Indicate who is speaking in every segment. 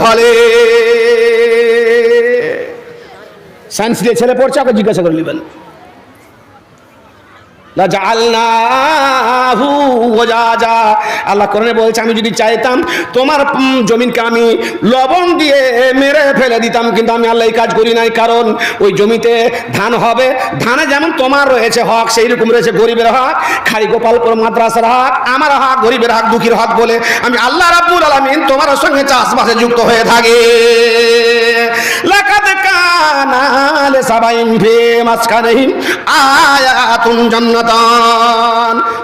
Speaker 1: ভালো সায়েন্স দিয়ে ছেলে পড়ছে, ওকে জিজ্ঞাসা করে নেবেন। আল্লাহ কোরআনে বলছে, আমি যদি চাইতাম তোমার জমিনকে আমি লবণ দিয়ে মেরে ফেলে দিতাম, কিন্তু আমি আল্লাহ এই কাজ করি নাই। কারণ ওই জমিতে ধান হবে, ধানে যেমন তোমার রয়েছে হক, সেই রকম রয়েছে গরিবের হক, খালি গোপালপুর মাদ্রাসার হক, আমার হক, গরিবের হক, দুঃখীর হক বলে আমি আল্লাহ রাব্বুল আলামিন তোমার সঙ্গে চাষবাসে যুক্ত হয়ে থাকি। লাকাদ কানা লিসাবাইন ফি মাসকানিহিম আয়াতুন জান্নাতান।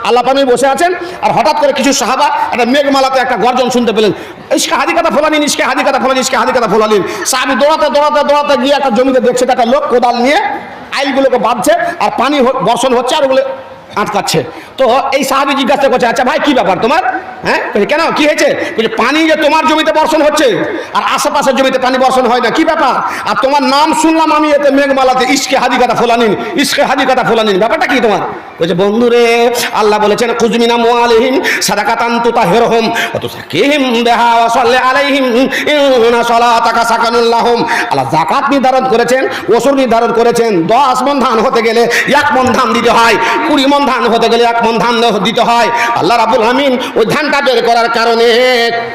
Speaker 1: আল্লাহ পাক বসে আছেন, আর হঠাৎ করে কিছু সাহাবা একটা মেঘমালাতে একটা গর্জন শুনতে পেলেন, ইসকে হাদিকাতা ফলানিন, ইসকে হাদিকাতা ফলানিন, ইসকে হাদিকাতা ফলানিন। সাহাবী দৌড়াতে দৌড়াতে দৌড়াতে গিয়ে একটা জমিতে দেখছে একটা লোক কোদাল নিয়ে আইলগুলোকে বাঁধছে, আর পানি বর্ষণ হচ্ছে, আর ওগুলো আটকাচ্ছে। তো এই সাহাবী জিজ্ঞাসা করছে, আচ্ছা ভাই কি ব্যাপার তোমার? হ্যাঁ, কেন, কি হয়েছে? পানি যে তোমার জমিতে বর্ষণ হচ্ছে আর আশেপাশের জমিতে পানি বর্ষণ হয় না, কি ব্যাপার? আর তোমার নাম শুনলাম আমি এতে মেঘমালাতে, ইসকে হাদিকাতা ফলানিন, ইসকে হাদিকাতা ফলানিন, ব্যাপারটা কি তোমার? বলছে, বন্ধুরে, আল্লাহ বলেছেন কুজমিনা মুআলিহিম সাদাকাতান তুতাহিরুহুম ওয়া তুযাক্কিহিম বিহা ওয়া সাল্লি আলাইহিম ইন্না সালাতাকা সাকানুল লাহুম। আল্লাহ যাকাত নির্ধারণ করেছেন, ওসর নির্ধারণ করেছেন। 10 মণ ধান হতে গেলে 1 মণ ধান দিতে হয়, 20 মণ ধান হতে গেলে 1 মণ ধান দিতে হয়। আল্লাহ রাব্বুল আমিন ওই ধানটা বের করার কারণে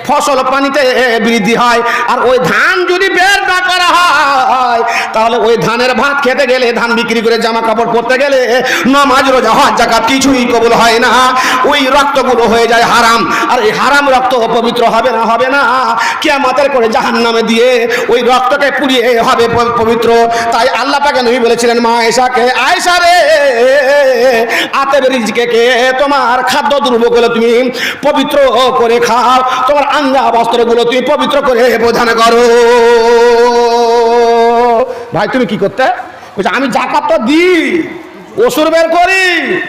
Speaker 1: ফসল পানিতে বৃদ্ধি হয়, আর ওই ধান যদি বের না করা হয় তাহলে ওই ধানের ভাত খেতে গেলে, ধান বিক্রি করে জামা কাপড় পরতে গেলে, নামাজ রোজা হজ যাকাত কিছুই কবুল হয় না। ওই রক্তগুলো হয়ে যায় হারাম, আর এই হারাম রক্ত পবিত্র হবে না, হবে না। কিয়ামতের করে জাহান্নামে দিয়ে ওই রক্তকে পুড়িয়ে হবে পবিত্র। তাই আল্লাহ পাক নবী বলেছিলেন মা আয়েশাকে, আয়েশা রে, আতেবের রিজকে তোমার খাদ্য দ্রব্যগুলো তুমি পবিত্র করে খাও, তোমার আঞ্জা বস্ত্রগুলো তুমি পবিত্র করে প্রদান করো। ভাই তুমি কি করতে? বলছে, আমি জাকাত তো দিই, ওসুর বের করি,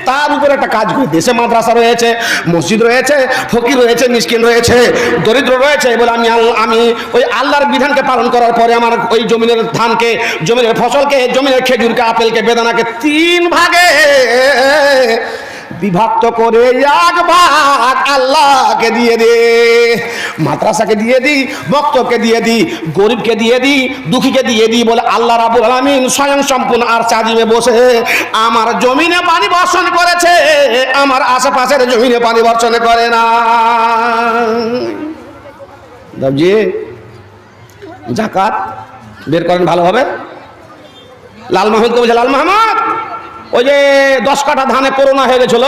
Speaker 1: তার উপরে একটা কাজ করি। দেশে মাদ্রাসা রয়েছে, মসজিদ রয়েছে, ফকির রয়েছে, মিসকিন রয়েছে, দরিদ্র রয়েছে, বলে আমি ওই আল্লাহর বিধানকে পালন করার পরে আমার ওই জমিনের ধানকে, জমিনের ফসলকে, জমিনের খেজুরকে, আপেলকে, বেদানাকে 3 ভাগে বিভক্ত করে 1 ভাগ আল্লাহকে দিয়ে দে, মাদ্রাসাকে দিয়ে দিই, বক্তকে দিয়ে দিই, গরিবকে দিয়ে দিই, দুঃখীকে দিয়ে দিই, বলে আল্লাহ রাব্বুল আলামিন স্বয়ং সম্পূর্ণ আর চাঁদিমে বসে আমার জমিনে পানি বর্ষণ করেছে, আমার আশেপাশের জমিনে পানি বর্ষণ করে না। দাবজি জাকাত বের করেন ভালোভাবে। লাল মাহমুদকে বলছে, লাল মাহমুদ, ওই যে 10 কাঠা ধানে করোনা হয়ে গেছিল,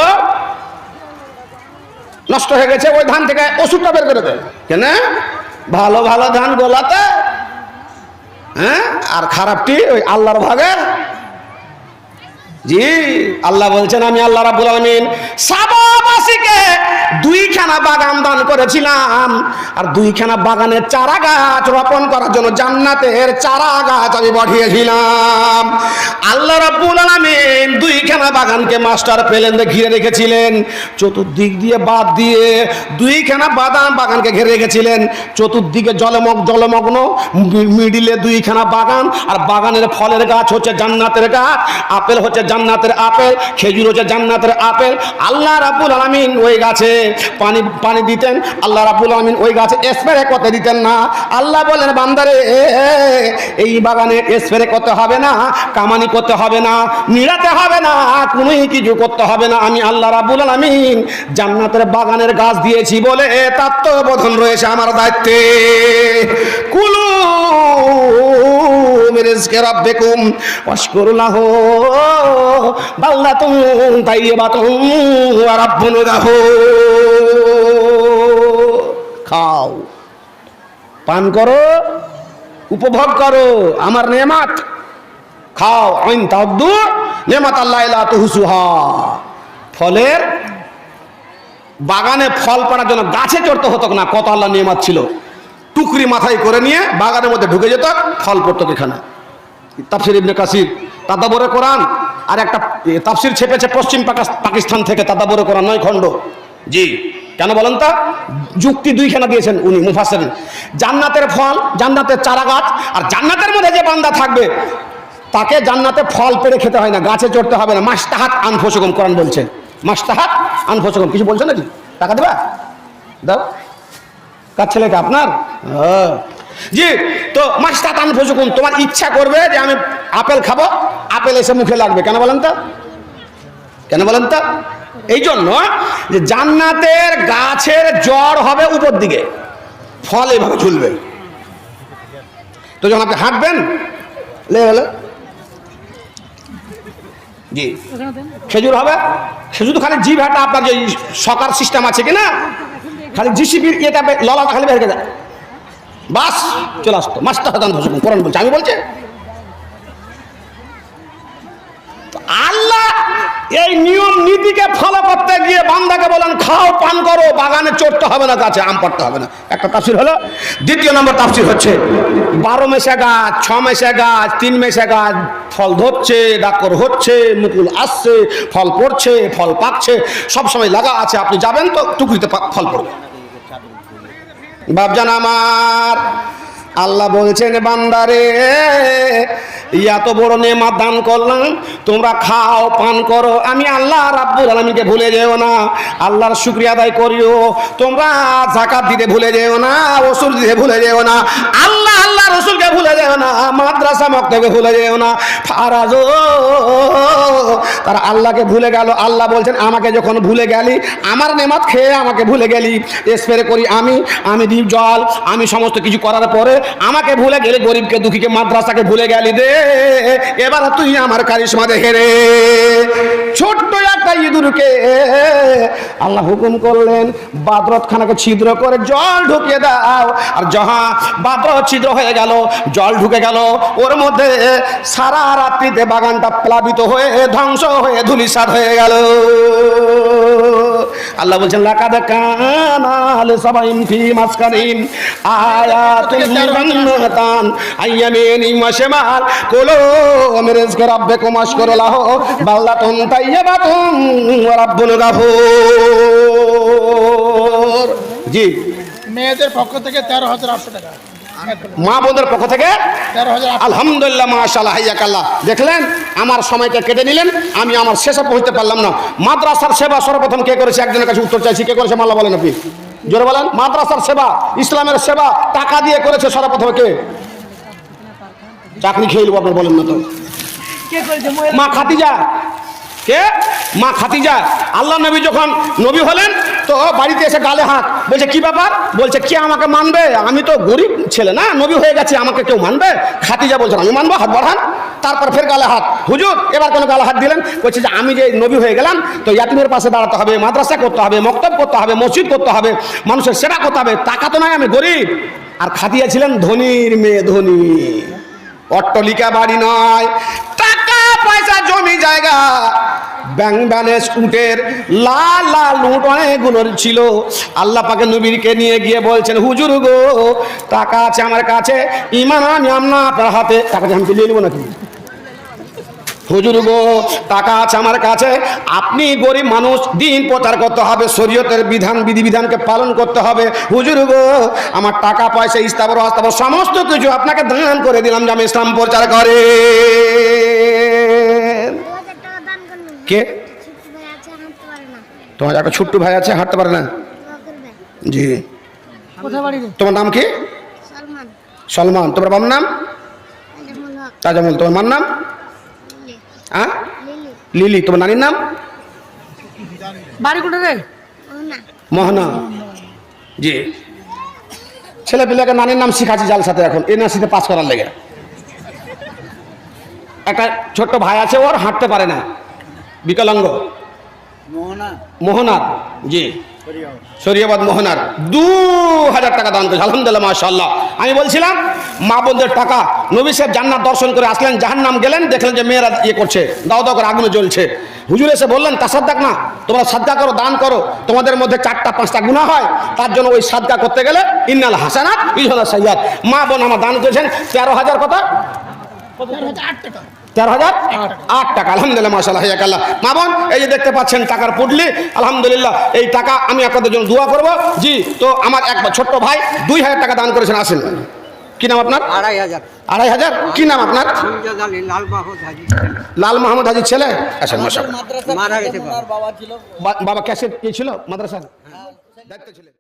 Speaker 1: নষ্ট হয়ে গেছে, ওই ধান থেকে ওষুধটা বের করে দেয়। কেন? ভালো ভালো ধান গোলাতে, হ্যাঁ, আর খারাপটি ওই আল্লাহর ভাগে। জি, আল্লাহ বলছেন, আমি আল্লাহ রাব্বুল আলামিন সাবাবাসীকে 2খানা বাগান দান করেছিলাম, আর 2খানা বাগানের চারা গাছ রোপণ করার জন্য জান্নাতের চারা গাছ আমি পাঠিয়েছিলাম। আল্লাহ রাব্বুল আলামিন 2খানা বাগানকে মাস্টার প্ল্যান দিয়ে ঘিরে রেখেছিলেন, চতুর্দিক দিয়ে বাদ দিয়ে 2খানা বাগানকে ঘিরে রেখেছিলেন, চতুর্দিকে জলমগ্ন, মিডিলে 2খানা বাগান, আর বাগানের ফলের গাছ হচ্ছে জান্নাতের গাছ, আপেল হচ্ছে জান্নাতের আপেল, খেজুর হচ্ছে জান্নাতের আপেল। আল্লাহ রাব্বুল আলামিন ওই গাছে পানি দিতেন, আল্লাহ রাব্বুল আলামিন ওই গাছে স্প্রে করতে দিতেন না। আল্লাহ বলেন, বান্দারে, এই বাগানে স্প্রে করতে হবে না, কামানি করতে হবে না, নিড়াতে হবে না, কোনো কিছু করতে হবে না। আমি আল্লাহ রাব্বুল আলামিন জান্নাতের বাগানের গাছ দিয়েছি বলে তত্ত্বাবধান রয়েছে আমার দায়িত্বে। কুলু মিন রিজকি রাব্বিকুম ওয়াশকুরু লাহু বালদাতুন তাইয়্যিবাতুন ওয়া রাব্বুন গফুর। খাও, পান করো, উপভোগ করো আমার নেয়ামত, খাও। আইন তাউদ্দু নেয়ামত আল্লাহ লা তুহসুহা। ফলের বাগানে ফল পাড়ার জন্য গাছে চড়তে হতো না, কত আল্লাহ নেয়ামত ছিল। টুকরি মাথায় করে নিয়ে বাগানের মধ্যে ঢুকে যেত, ফল পড়তো এখানে। তাফসির ইবনে কাসির, তাদাব্বুরে কোরআন, আর একটা তাফসির ছেপেছে পশ্চিম পাকিস্তান থেকে, তাদাব্বুরে কোরআন 9 খণ্ড। জি, কেন বলেন তো? যুক্তি 2খানা দিয়েছেন উনি মুফাসসিরিন। জান্নাতের ফল, জান্নাতের চারা গাছ, আর জান্নাতের মধ্যে যে বান্দা থাকবে তাকে জান্নাতে ফল পেড়ে খেতে হয় না, গাছে চড়তে হবে না। মাশতাহাত আনফুসুকুম, কোরআন বলছে মাশতাহাত আনফুসুকুম। কিছু বলছে নাকি? টাকা দেবা? দাও। কার ছেলেটা আপনার? জি, তো মাস্তাতান ফুসুকুন, তোমার ইচ্ছা করবে যে আমি আপেল খাবো, আপেল এসে মুখে লাগবে। কেন বলেন তো? কেন বলেন তো? এই জন্য যে জান্নাতের গাছের জড় হবে উপর দিকে, ফল এইভাবে ঝুলবে। তো যখন আপনি হাঁটবেন লে হলো জি খেজুর হবে, খেজুর খালি জিভ হাঁটা আপনার যে সকার সিস্টেম আছে কিনা, খালি জিসিবির এটা ললাটা খালি বের করে দেয়, বাস চলে আসতো। মাস্টার হাদান ধসুন কোরআন বলছে, আমি বলছে আল্লাহ এই নিয়ম নীতিকে ফলো করতে গিয়ে বান্দাকে বলেন খাও পান করো, বাগানে চড়তে হবে না, গাছে আম পাড়তে হবে না। একটা তাফসীর হলো। দ্বিতীয় নম্বর তাফসীর হচ্ছে 12 মেশে গাছ, 6 মেশে গাছ, 3 মেশে গাছ, ফল ধরছে, ডাকর হচ্ছে, মুকুল আসছে, ফল পড়ছে, ফল পাকছে, সব সময় লাগা আছে। আপনি যাবেন তো টুকরিতে ফল পড়বে। বাপজান আমার, আল্লাহ বলছেন বান্দারে এত বড় নেয়ামত দান করলাম, তোমরা খাও পান করো, আমি আল্লাহ রাব্বুল আলামিনকে ভুলে যেও না, আল্লাহর শুকরিয়া আদায় করিও। তোমরা যাকাত দিতে ভুলে যেও না, ওসুল দিতে ভুলে যেও না, আল্লাহ আল্লাহ রসুলকে ভুলে যেও না, মাদ্রাসা মক্তবকে ভুলে যেও না। ফারাজো, তারা আল্লাহকে ভুলে গেল। আল্লাহ বলছেন আমাকে যখন ভুলে গেলি, আমার নেয়ামত খেয়ে আমাকে ভুলে গেলি, স্প্রে করি আমি দিই জল, আমি সমস্ত কিছু করার পরে আমাকে ভুলে গেলি, গরিবকে দুঃখীকে মাদ্রাসাকে ভুলে গেলি দে, এবার তুই আমার কারিশমা দেখে রে। ছোট্ট একটা ইঁদুরকে আল্লাহ হুকুম করলেন বাদরত খানাকে ছিদ্র করে জল ঢুকিয়ে দাও, আর যাহা বাদরত ছিদ্র হয়ে গেল, জল ঢুকে গেল, ওর মধ্যে সারা রাত্রিতে বাগানটা প্লাবিত হয়ে ধ্বংস হয়ে ধুলিসাৎ হয়ে গেল। আল্লাহ বলছেন লাকাদ কানা লিসাবাইন ফি মাসকানিহিম আয়াতুন মুবায়্যিনাতান আইয়ামিন ওয়া শিমাল কুলু মিন রিজকি রাব্বিকুম ওয়াশকুরু লাহু বালদাতুন তাইয়্যিবাতুন ওয়া রাব্বুন গাফুর। জি,
Speaker 2: মেয়েদের পক্ষ থেকে 13,800 টাকা,
Speaker 1: মা বোনদের পক্ষ থেকে 13,000। আলহামদুলিল্লাহ, মাশাআল্লাহ, হাইয়াকাল্লাহ। দেখলেন আমার সময়টা কেটে নিলেন, আমি আমার শেষে পৌঁছতে পারলাম না। মাদ্রাসার সেবা সর্বপ্রথম কে করেছে? একজনের কাছে উত্তর চাইছি, কে করেছে? মাল্লা বলেন আপনি, জোরে বলেন। মাদ্রাসার সেবা, ইসলামের সেবা টাকা দিয়ে করেছে সর্বপ্রথম কে? চাকরি খেয়ে আপনার বলেন না তো, মা খাদিজা। কে? মা খাদিজা। আল্লাহ নবী যখন নবী হলেন তো বাড়িতে এসে গালে হাত, বলছে কি ব্যাপার? বলছে কে আমাকে মানবে? আমি তো গরিব ছেলে না, নবী হয়ে গেছি, আমাকে কেউ মানবে? খাদিজা বলছেন আমি মানবো, হাত বাড়ান। তারপর ফের গালে হাত, হুজুর এবার কোনো গালে হাত দিলেন? বলছে যে আমি যে নবী হয়ে গেলাম তো ইয়াতিমের পাশে দাঁড়াতে হবে, মাদ্রাসা করতে হবে, মক্তব করতে হবে, মসজিদ করতে হবে, মানুষের সেবা করতে হবে, টাকা তো নাই, আমি গরিব। আর খাদিজা ছিলেন ধনীর মেয়ে, ধনী, অট্টালিকা বাড়ি নয়, টাকা পয়সা জমি জায়গা, ব্যাংক ব্যালেন্স উটের লাল লাল উট অনেকগুলো ছিল। আল্লাহ পাকে নবীকে নিয়ে গিয়ে বলছেন হুজুর গো টাকা আছে আমার কাছে, ইমান আমি আপনার হাতে, টাকা আমি নিয়ে নেবো নাকি? হুজুর গো টাকা আছে আমার কাছে, আপনি গরিব মানুষ, দিন প্রচার করতে হবে, শরীয়তের বিধান বিধিবিধানকে পালন করতে হবে। হুজুর গো আমার টাকা পয়সা ইস্তাবর আস্তাবর সমস্ত কিছু আপনাকে দান করে দিলাম যে আমি ইসলাম প্রচার করে। কে? তোমার একটা ছোট্ট ভাই আছে, হাঁটতে পারে না? জি। তোমার নাম কি? সলমান। তোমার বাবার নাম? তাজামুল। তোমার মার নাম? হ্যাঁ, লিলি। তোমার নানির নাম? মোহনা। জি, ছেলে পিলাকে নানির নাম শিখাচ্ছি জালসাতে, এখন এনআরসিতে পাস করার লেগে। একটা ছোট্ট ভাই আছে, ওর হাঁটতে পারে না, বিকলাঙ্গ। মোহনার। জি, শরিয়াবাদ মোহনার 2000 টাকা দান করেছে। আলহামদুলিল্লাহ, মাশাআল্লাহ। আমি বলছিলাম মা বোনদের টাকা, নবী সাহেব জান্নাত দর্শন করে আসলেন, জাহান্নাম গেলেন, দেখলেন যে মেয়েরা ইয়ে করছে, দাও দাও করে আগুনে জ্বলছে। হুজুর এসে বললেন তাসাদ্দাক না, তোমরা সাদকা করো, দান করো, তোমাদের মধ্যে 4টা 5টা গুনাহ হয়, তার জন্য ওই সাদকা করতে গেলে ইন্নাল হাসানাত ইউযহিবুন সাইয়্যাত। মা বোন আমার দান করেছেন 13,000 কত? 13,008 টাকা। আলহামদুলিল্লাহ, মাশাআল্লাহ, হাইয়াকাল্লাহ। মা বোন এই যে দেখতে পাচ্ছেন টাকার পুটলি, আলহামদুলিল্লাহ। এই টাকা আমি আপনাদের জন্য দোয়া করব। জি, তো আমার এক ছোট্ট ভাই 2000 টাকা দান করেছেন, আসেন। কি নাম আপনার? 2,500। কি নাম আপনার? লাল মাহমুদ হাজির ছেলে। আসেন, মাশাআল্লাহ। বাবা ক্যাসেট ছিল মাদ্রাসার দায়িত্ব ছিলেন।